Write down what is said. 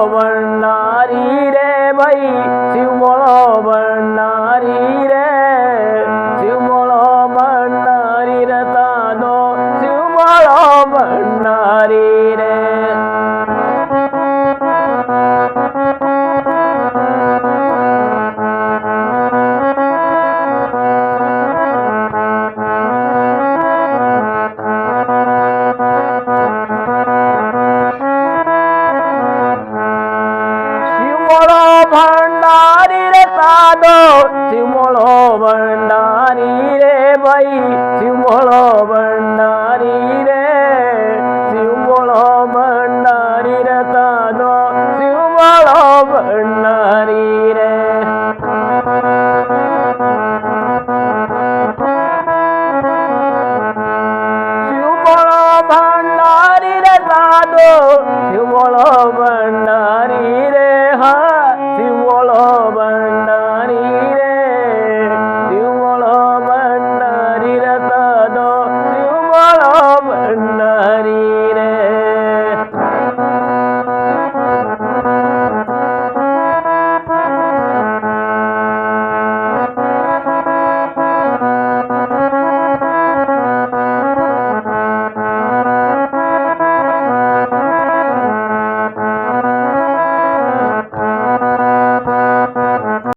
ભણનારી રે ભાઈ શિવમોળો ભણનારી રે શિવમોળો ભણનારી રે તાનો શિવમોળો ભણનારી રે ભણનારી રે સાદો શિવમોળો ભણનારી રે ભાઈ શિવમોળો ભણનારી રે શિવમોળો ભણનારી રે સાદો શિવમોળો ભણનારી રે શિવમોળો ભણનારી રે સાદો શિવમોળો